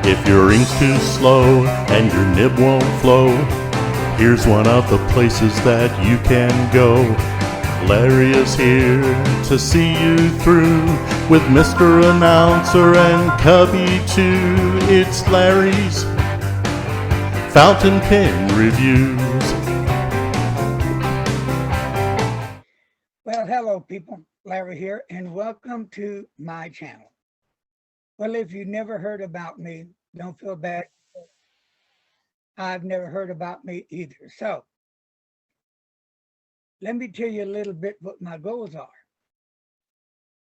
If your ink's too slow and your nib won't flow, here's one of the places that you can go. Larry is here to see you through with Mr. Announcer and Cubby too. It's Larry's Fountain Pen Reviews. Well, hello people, Larry here, and welcome to my channel. Well, if you've never heard about me, don't feel bad. I've never heard about me either. So let me tell you a little bit what my goals are.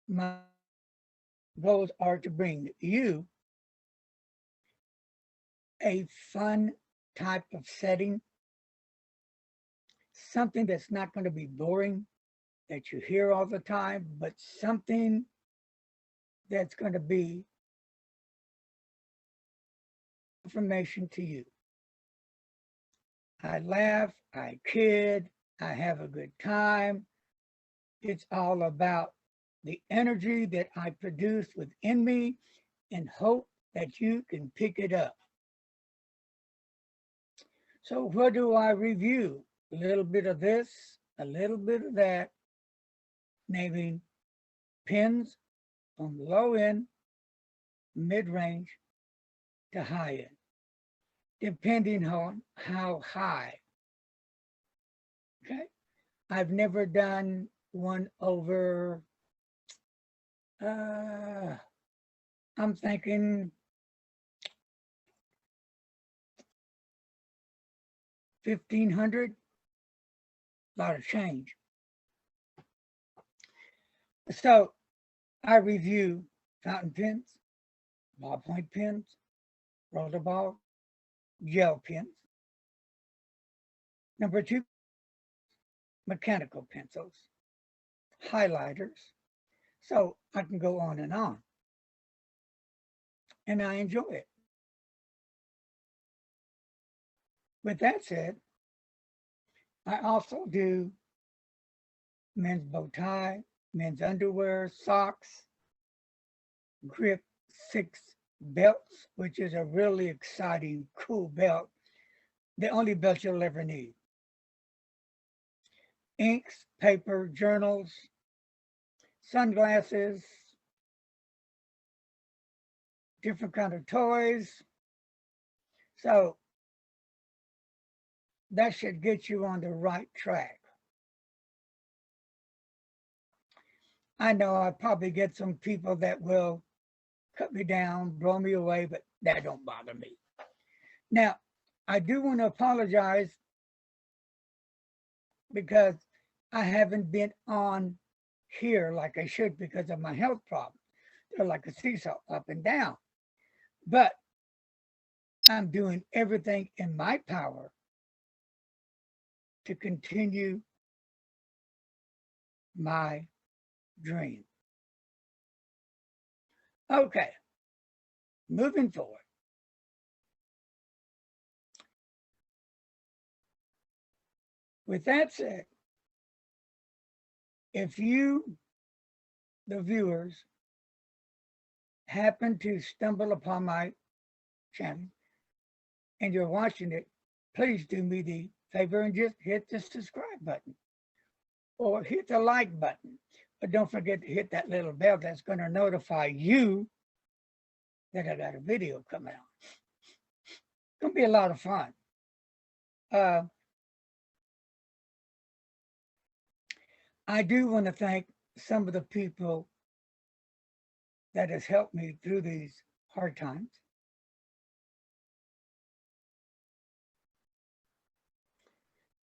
My goals are to bring you a fun type of setting, something that's not going to be boring, that you hear all the time, but something that's going to be information to you. I laugh, I kid, I have a good time. It's all about the energy that I produce within me and hope that you can pick it up. So what do I review? A little bit of this, a little bit of that, naming pens from low end, mid-range to high end, depending on how high. Okay, I've never done one over, I'm thinking 1,500, a lot of change. So I review fountain pens, ballpoint pens, rollerball, gel pens. Number 2, mechanical pencils, highlighters. So I can go on. And I enjoy it. With that said, I also do men's bow tie, men's underwear, socks, grip 6 belts, which is a really exciting, cool belt. The only belt you'll ever need. Inks, paper, journals, sunglasses, different kind of toys. So that should get you on the right track. I know I probably get some people that will cut me down, blow me away, but that don't bother me. Now, I do want to apologize because I haven't been on here like I should because of my health problems. They're like a seesaw, up and down. But I'm doing everything in my power to continue my dream. Okay, moving forward. With that said, if you, the viewers, happen to stumble upon my channel and you're watching it, please do me the favor and just hit the subscribe button or hit the like button. But don't forget to hit that little bell that's going to notify you that I got a video coming out. It's going to be a lot of fun. I do want to thank some of the people that has helped me through these hard times.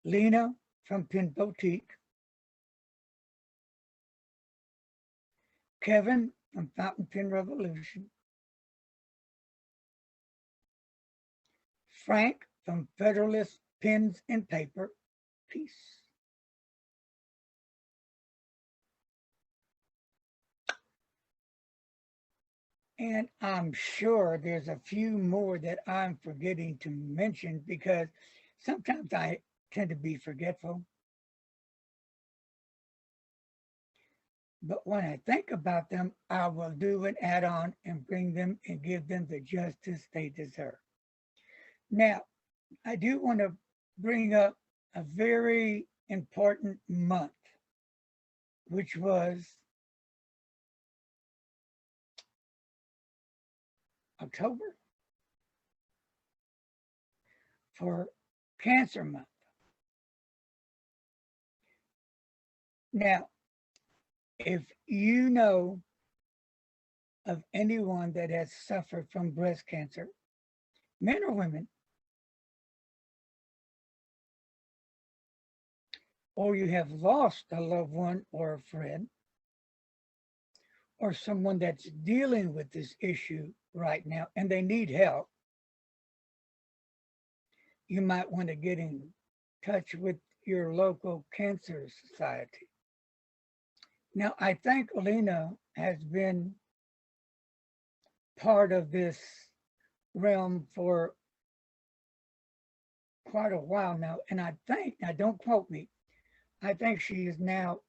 Lena from Pen Boutique, Kevin from Fountain Pen Revolution, Frank from Federalist Pens and Paper, peace. And I'm sure there's a few more that I'm forgetting to mention because sometimes I tend to be forgetful. But when I think about them, I will do an add-on and bring them and give them the justice they deserve. Now, I do want to bring up a very important month, which was October for Cancer Month. Now, if you know of anyone that has suffered from breast cancer, men or women, or you have lost a loved one or a friend, or someone that's dealing with this issue right now and they need help, you might want to get in touch with your local cancer society. Now, I think Alina has been part of this realm for quite a while now, and I think, now don't quote me, I think she is now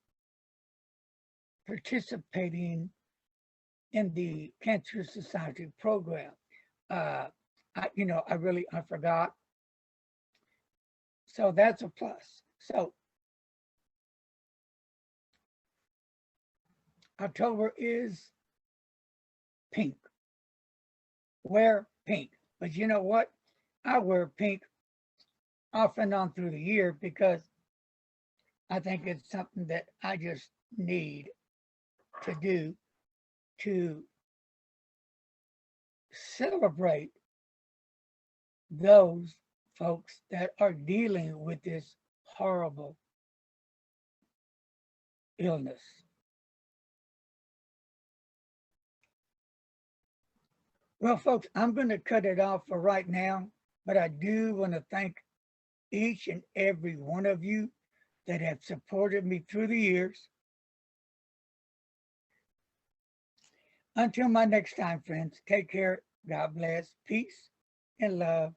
participating in the Cancer Society program. I forgot. So that's a plus. So October is pink. Wear pink. But you know what? I wear pink off and on through the year because I think it's something that I just need to do to celebrate those folks that are dealing with this horrible illness. Well, folks, I'm going to cut it off for right now, but I do want to thank each and every one of you that have supported me through the years. Until my next time, friends, take care. God bless. Peace and love.